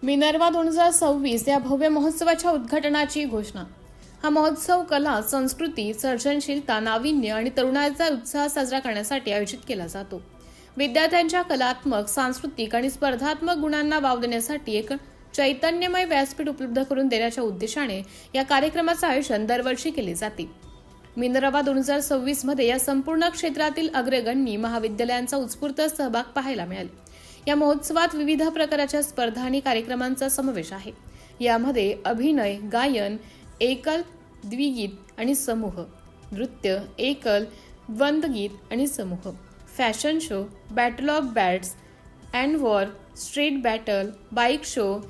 Minerva 2026 या भव्य महोत्सवाच्या उद्घाटनाची घोषणा। हा महोत्सव कला, संस्कृती, सर्जनशीलता, नाविन्य आणि तरुणाईचा उत्साह साजरा करण्यासाठी आयोजित केला जातो। विद्यार्थ्यांच्या कलात्मक, सांस्कृतिक आणि स्पर्धात्मक गुणांना वाव देण्यासाठी एक चैतन्यमय व्यासपीठ उपलब्ध करून देण्याच्या उद्देशाने या कार्यक्रमाचे आयोजन दरवर्षी केले जाते। मिनर्वा 2026 मध्ये या संपूर्ण क्षेत्रातील अग्रगण्य महाविद्यालयांचा उत्स्फूर्त सहभाग पाहायला मिळेल। या महोत्सवात विविध प्रकारच्या स्पर्धा आणि कार्यक्रमांचा समावेश आहे। यामध्ये अभिनय, गायन, एकल, द्विगीत आणि समूह, नृत्य, एकल, द्वंद्वगीत आणि समूह, fashion show, battle of bats and war, street battle, bike show,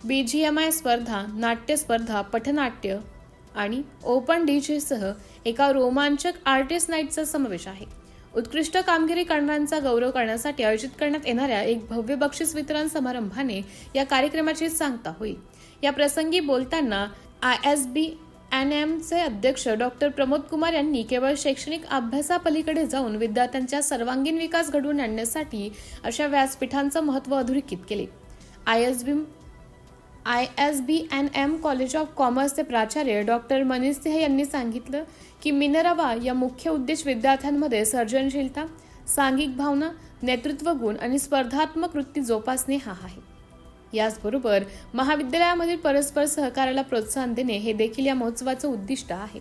BGMI स्पर्धा, नाट्य स्पर्धा, पथनाट्य आणि ओपन डीजे सह एका रोमांचक आर्टिस्ट नाईटचा समावेश आहे। उत्कृष्ट कामगिरी करणाऱ्यांचा गौरव करण्यासाठी आयोजित करण्यात येणाऱ्या एक भव्य बक्षीस वितरण समारंभाने या कार्यक्रमाची सांगता होईल। या प्रसंगी बोलताना ISBNM चे अध्यक्ष डॉक्टर प्रमोद कुमार यांनी केवळ शैक्षणिक अभ्यासापलीकडे जाऊन विद्यार्थ्यांचा सर्वांगीण विकास घडवून आणण्यासाठी अशा व्यासपीठांचं महत्त्व अधोरेखित केले। ISBNM कॉलेज ऑफ कॉमर्सचे प्राचार्य डॉक्टर मनीष सिंह यांनी सांगितलं की मिनर्वा या मुख्य उद्देश विद्यार्थ्यांमध्ये सर्जनशीलता, सांघिक भावना, नेतृत्व गुण आणि स्पर्धात्मक वृत्ती जोपासणे हा आहे। याचबरोबर महाविद्यालयामधील परस्पर सहकार्याला प्रोत्साहन देणे हे देखील या महोत्सवाचे उद्दिष्ट आहे।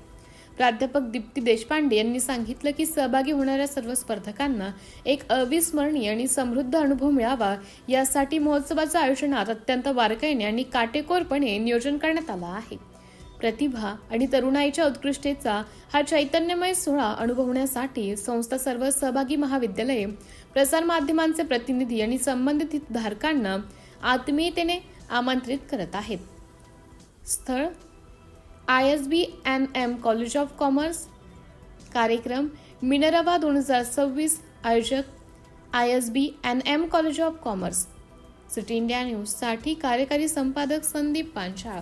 प्राध्यापक दीप्ती देशपांडे यांनी सांगितलं की सहभागी होणाऱ्या सर्व स्पर्धकांना एक अविस्मरणीय आणि समृद्ध अनुभव मिळावा यासाठी महोत्सवाच्या आयोजनात अत्यंत बारकाईने आणि काटेकोरपणे नियोजन करण्यात आलं आहे। प्रतिभा आणि तरुणाईच्या उत्कृष्टतेचा हा चैतन्यमय सोहळा अनुभवण्यासाठी संस्था सर्व सहभागी महाविद्यालये, प्रसार माध्यमांचे प्रतिनिधी आणि संबंधित हितधारकांना आत्मीयतेने आमंत्रित करत आहेत। स्थळ ISBNM कॉलेज ऑफ कॉमर्स, कार्यक्रम मिनर्वा 2026, आयोजक ISBNM college of commerce. City India news साठी कार्यकारी संपादक Sandeep Panchal.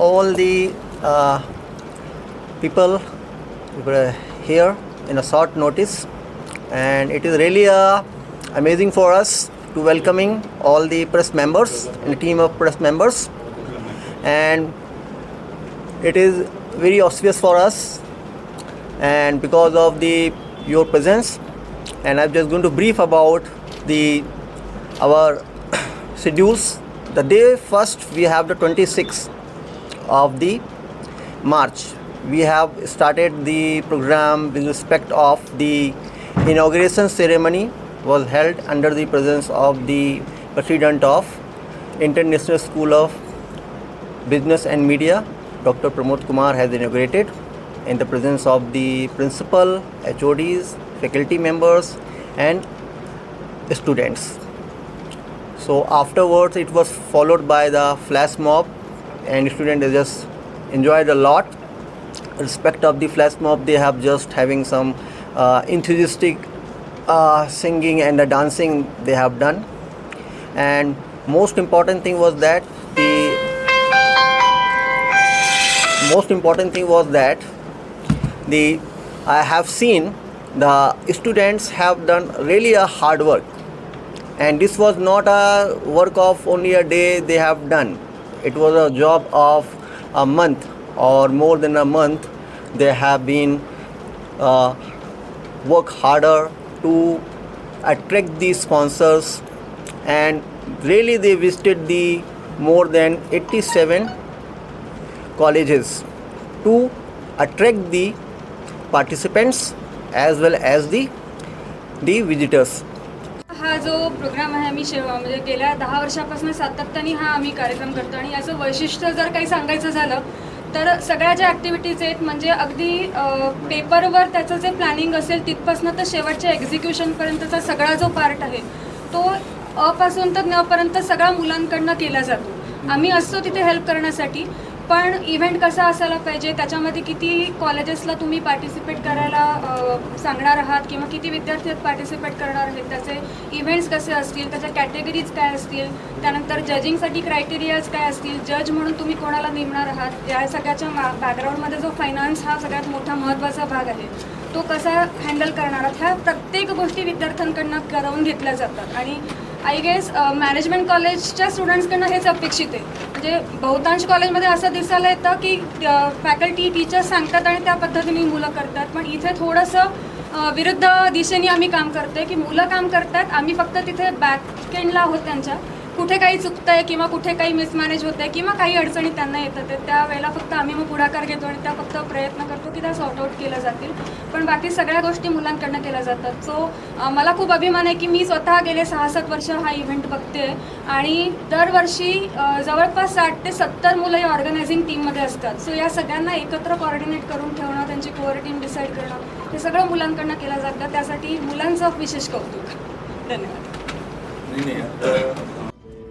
All the people were here in a short notice, and it is really amazing for us to welcoming all the press members and a team of press members, and it is very auspicious for us, and because of your presence, and I'm just going to brief about our schedules. The day first we have the 26th of the March. We have started the program with respect of the inauguration ceremony was held under the presence of the President of International School of Business and Media, Dr. Pramod Kumar, has inaugurated in the presence of the principal, HODs, faculty members and students. So afterwards it was followed by the flash mob, and students just enjoyed a lot. Respect of the flash mob, they have just having some enthusiastic singing and the dancing they have done. And most important thing was that I have seen the students have done really a hard work, and this was not a work of only a day they have done. It was a job of a month or more than a month. They have been work harder to attract the sponsors, and really they visited the more than 87 colleges to attract the participants as well as the visitors. हा जो programme आहे आम्ही म्हणजे गेल्या 10 वर्षापासून सातत्याने हा आम्ही कार्यक्रम करतो, आणि याचं वैशिष्ट्य जर काही सांगायचं झालं तर सगळ्या ज्या ॲक्टिव्हिटीज आहेत म्हणजे अगदी पेपरवर त्याचं जे प्लॅनिंग असेल तिथपासून तर शेवटच्या एक्झिक्युशनपर्यंतचा सगळा जो पार्ट आहे तो अपासून तर नपर्यंत सगळ्या मुलांकडनं केला जातो। आम्ही असतो तिथे हेल्प करण्यासाठी, पण इव्हेंट कसा असायला पाहिजे, त्याच्यामध्ये किती कॉलेजेसला तुम्ही पार्टिसिपेट करायला सांगणार आहात किंवा किती विद्यार्थी पार्टिसिपेट करणार आहेत, त्याचे इव्हेंट्स कसे असतील, त्याच्या कॅटेगरीज काय असतील, त्यानंतर जजिंगसाठी क्रायटेरियाज काय असतील, जज म्हणून तुम्ही कोणाला नेमणार आहात, या सगळ्याच्या बॅकग्राऊंडमध्ये जो फायनान्स हा सगळ्यात मोठा महत्त्वाचा भाग आहे तो कसा हँडल करणार आहात, ह्या प्रत्येक गोष्टी विद्यार्थ्यांकडनं करवून घेतल्या जातात. आणि आय गेस मॅनेजमेंट कॉलेजच्या स्टुडंट्सकडनं हेच अपेक्षित आहे. म्हणजे बहुतांश कॉलेजमध्ये असं दिसायला येतं की फॅकल्टी टीचर्स सांगतात आणि त्या पद्धतीने मुलं करतात, पण इथे थोडंसं विरुद्ध दिशेने आम्ही काम करतोय की मुलं काम करतात, आम्ही फक्त तिथे बॅकएंडला आहोत त्यांच्या. कुठे काही चुकतंय किंवा कुठे काही मिसमॅनेज होत आहे किंवा काही अडचणी त्यांना येतात त्यावेळेला फक्त आम्ही मग पुढाकार घेतो आणि त्या फक्त प्रयत्न करतो की त्या सॉर्ट आउट केल्या जातील, पण बाकी सगळ्या गोष्टी मुलांकडनं केल्या जातात. सो मला खूप अभिमान आहे की मी स्वतः गेले 6-7 वर्ष हा इव्हेंट बघते आणि दरवर्षी जवळपास 60 ते 70 मुलं या ऑर्गनायझिंग टीममध्ये असतात. सो या सगळ्यांना एकत्र कोऑर्डिनेट करून ठेवणं, त्यांची कोअर टीम डिसाईड करणं, हे सगळं मुलांकडनं केलं जातं. त्यासाठी मुलांचं विशेष कौतुक. धन्यवाद.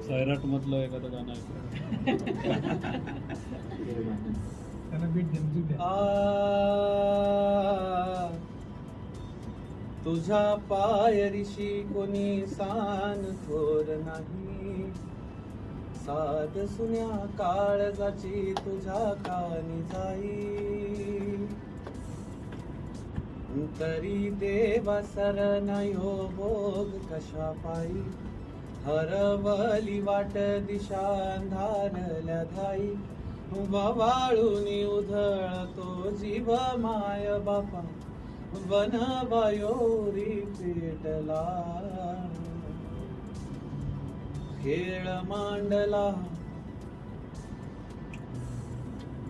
सैराट मधलं एखादं गाणं तुझ्या पायरीशी कोणी सान थोर नाही, साध सुन्या काळजाची तुझ्या कानी जाई, तरी देवा सरनायो भोग कशा पायी, हरवली वाट दिशा अंधारल्या धाई, वाळूनी उधळतो जीव माय बापा, वनवायोरी पेटला, खेळ मांडला,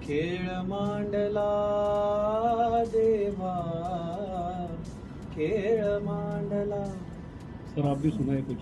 खेळ मांडला देवा, खेळ मांडला. सर आप भी सुनाए कुछ.